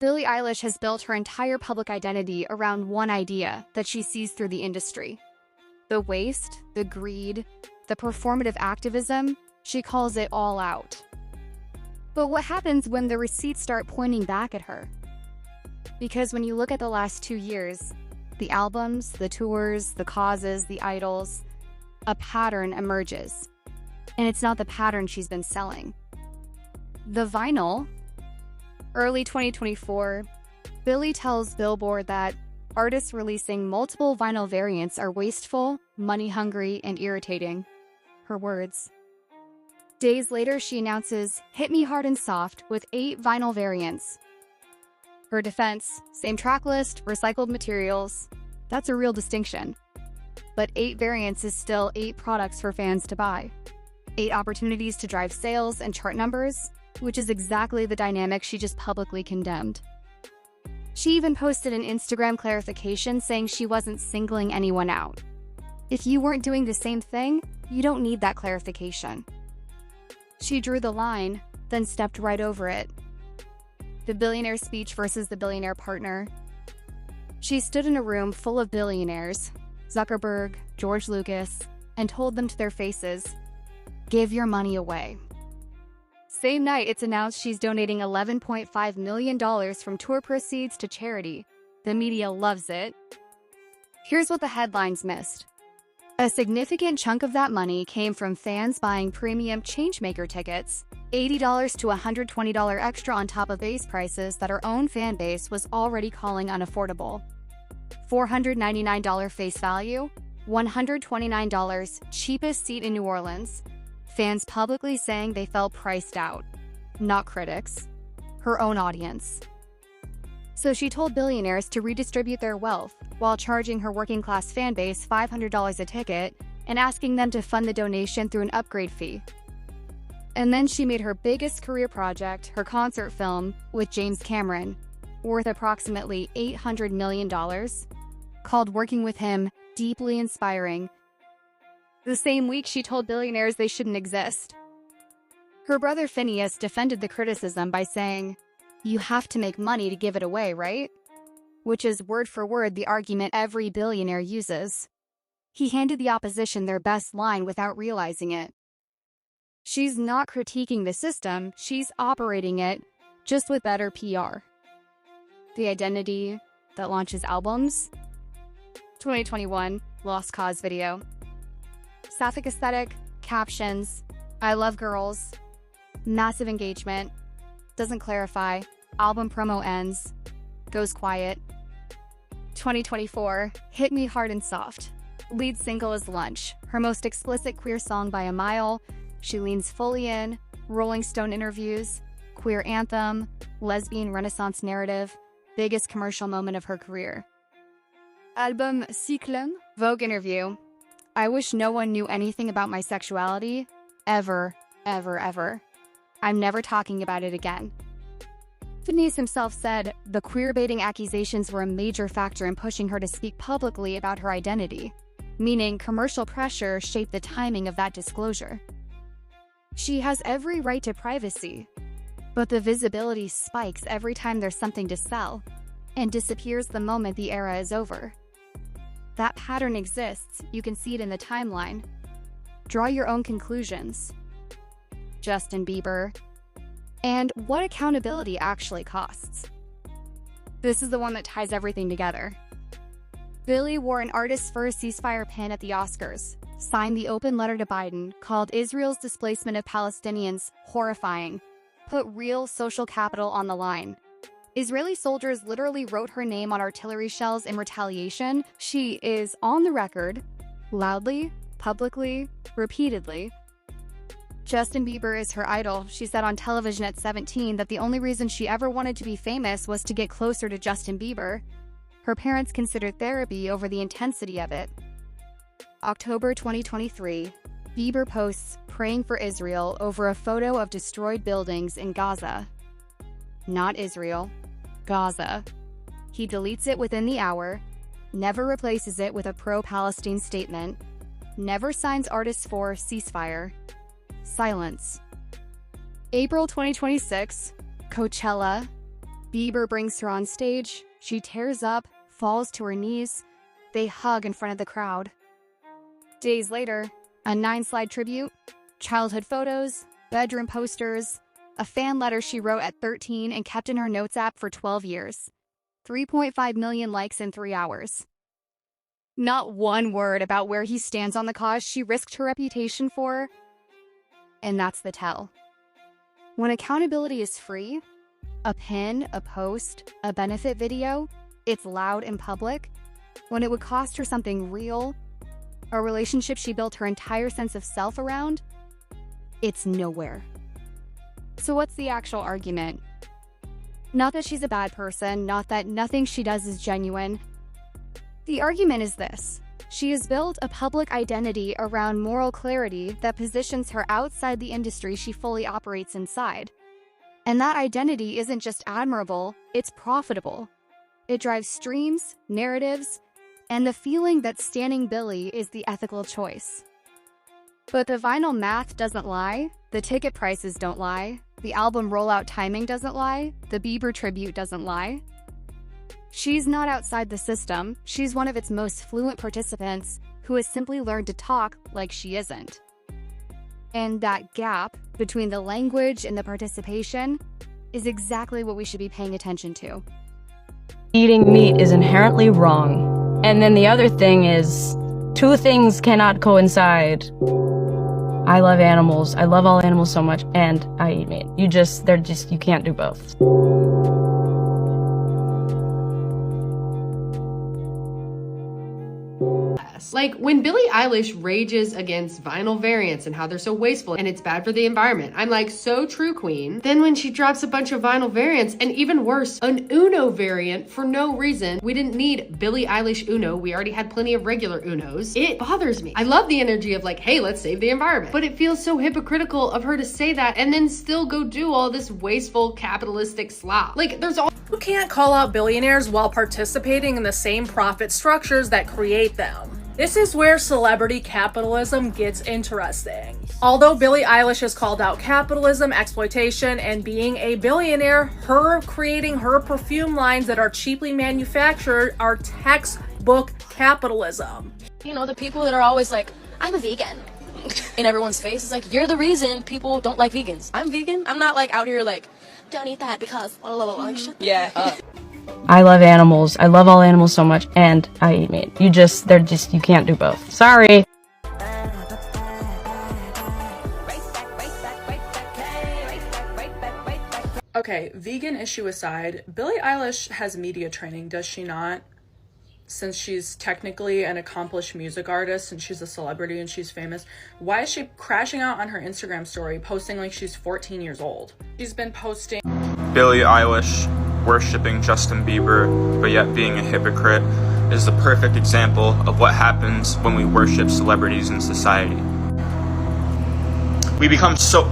Billie Eilish has built her entire public identity around one idea that she sees through the industry. The waste, the greed, the performative activism, she calls it all out. But what happens when the receipts start pointing back at her? Because when you look at the last 2 years, the albums, the tours, the causes, the idols, a pattern emerges. And it's not the pattern she's been selling. The vinyl. Early 2024, Billie tells Billboard that artists releasing multiple vinyl variants are wasteful, money-hungry, and irritating. Her words. Days later, she announces Hit Me Hard and Soft with 8 vinyl variants. Her defense, same track list, recycled materials. That's a real distinction. But 8 variants is still 8 products for fans to buy. 8 opportunities to drive sales and chart numbers, which is exactly the dynamic she just publicly condemned. She even posted an Instagram clarification saying she wasn't singling anyone out. If you weren't doing the same thing, you don't need that clarification. She drew the line, then stepped right over it. The billionaire speech versus the billionaire partner. She stood in a room full of billionaires, Zuckerberg, George Lucas, and told them to their faces, "Give your money away." Same night, it's announced she's donating $11.5 million from tour proceeds to charity. The media loves it. Here's what the headlines missed. A significant chunk of that money came from fans buying premium Changemaker tickets, $80 to $120 extra on top of base prices that her own fan base was already calling unaffordable. $499 face value, $129 cheapest seat in New Orleans. Fans publicly saying they felt priced out. Not critics. Her own audience. So she told billionaires to redistribute their wealth while charging her working-class fan base $500 a ticket and asking them to fund the donation through an upgrade fee. And then she made her biggest career project, her concert film, with James Cameron, worth approximately $800 million, called Working with Him deeply inspiring. The same week, she told billionaires they shouldn't exist. Her brother Phineas defended the criticism by saying, "You have to make money to give it away, right?" Which is word for word the argument every billionaire uses. He handed the opposition their best line without realizing it. She's not critiquing the system, she's operating it, just with better PR. The identity that launches albums. 2021 Lost Cause video. Sapphic aesthetic, captions, "I love girls," massive engagement, doesn't clarify, album promo ends, goes quiet. 2024 Hit Me Hard and Soft. Lead single is Lunch, her most explicit queer song by a mile. She leans fully in, Rolling Stone interviews, queer anthem, lesbian renaissance narrative, biggest commercial moment of her career. Album Cyclone, Vogue interview. "I wish no one knew anything about my sexuality, ever, ever, ever. I'm never talking about it again." Phineas himself said the queer-baiting accusations were a major factor in pushing her to speak publicly about her identity, meaning commercial pressure shaped the timing of that disclosure. She has every right to privacy, but the visibility spikes every time there's something to sell, and disappears the moment the era is over. That pattern exists, you can see it in the timeline. Draw your own conclusions. Justin Bieber. And what accountability actually costs. This is the one that ties everything together. Billie wore an artist's first ceasefire pin at the Oscars, signed the open letter to Biden, called Israel's displacement of Palestinians horrifying, put real social capital on the line. Israeli soldiers literally wrote her name on artillery shells in retaliation. She is on the record, loudly, publicly, repeatedly. Justin Bieber is her idol. She said on television at 17 that the only reason she ever wanted to be famous was to get closer to Justin Bieber. Her parents considered therapy over the intensity of it. October 2023, Bieber posts praying for Israel over a photo of destroyed buildings in Gaza. Not Israel, Gaza. He deletes it within the hour, never replaces it with a pro-Palestine statement, never signs artists for ceasefire. Silence. April 2026, Coachella. Bieber brings her on stage. She tears up, falls to her knees. They hug in front of the crowd. Days later, a 9-slide tribute, childhood photos, bedroom posters, a fan letter she wrote at 13 and kept in her notes app for 12 years. 3.5 million likes in 3 hours. Not one word about where he stands on the cause she risked her reputation for. And that's the tell. When accountability is free, a pin, a post, a benefit video, it's loud and public. When it would cost her something real, a relationship she built her entire sense of self around, it's nowhere. So what's the actual argument? Not that she's a bad person, not that nothing she does is genuine. The argument is this. She has built a public identity around moral clarity that positions her outside the industry she fully operates inside. And that identity isn't just admirable, it's profitable. It drives streams, narratives, and the feeling that standing Billie is the ethical choice. But the vinyl math doesn't lie, the ticket prices don't lie, the album rollout timing doesn't lie, the Bieber tribute doesn't lie. She's not outside the system, she's one of its most fluent participants who has simply learned to talk like she isn't. And that gap between the language and the participation is exactly what we should be paying attention to. Eating meat is inherently wrong. And then the other thing is, two things cannot coincide. I love animals. I love all animals so much, and I eat meat. You can't do both. Like, when Billie Eilish rages against vinyl variants and how they're so wasteful and it's bad for the environment, I'm like, so true, queen. Then when she drops a bunch of vinyl variants, and even worse, an Uno variant for no reason, we didn't need Billie Eilish Uno, we already had plenty of regular Unos, it bothers me. I love the energy of like, hey, let's save the environment. But it feels so hypocritical of her to say that and then still go do all this wasteful capitalistic slop. Like, there's all— You can't call out billionaires while participating in the same profit structures that create them. This is where celebrity capitalism gets interesting. Although Billie Eilish has called out capitalism, exploitation, and being a billionaire, her creating her perfume lines that are cheaply manufactured are textbook capitalism. You know, the people that are always like, I'm a vegan. In everyone's face, it's like, you're the reason people don't like vegans. I'm vegan. I'm not like out here like, don't eat that because blah, blah, blah. Like, shut the fuck up. I love animals. I love all animals so much, and I eat meat. You can't do both. Sorry. Okay, vegan issue aside, Billie Eilish has media training, does she not? Since she's technically an accomplished music artist and she's a celebrity and she's famous, why is she crashing out on her Instagram story, posting like she's 14 years old? She's been posting Billie Eilish worshipping Justin Bieber, but yet being a hypocrite, is the perfect example of what happens when we worship celebrities in society. We become so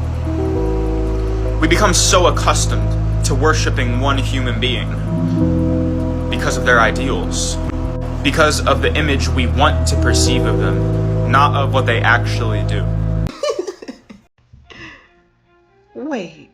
accustomed to worshiping one human being because of their ideals, because of the image we want to perceive of them, not of what they actually do. Wait.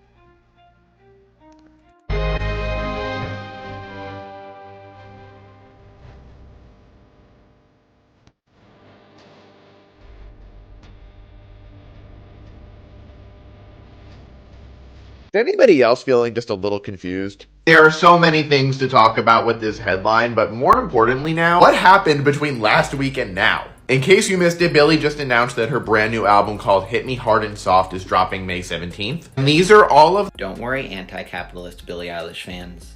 Is anybody else feeling just a little confused? There are so many things to talk about with this headline, but more importantly now, what happened between last week and now? In case you missed it, Billie just announced that her brand new album called Hit Me Hard and Soft is dropping May 17th. And these are all of— Don't worry, anti-capitalist Billie Eilish fans.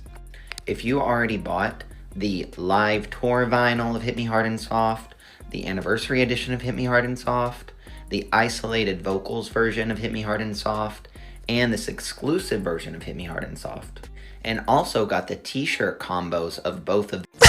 If you already bought the live tour vinyl of Hit Me Hard and Soft, the anniversary edition of Hit Me Hard and Soft, the isolated vocals version of Hit Me Hard and Soft, and this exclusive version of Hit Me Hard and Soft, and also got the t-shirt combos of both of them.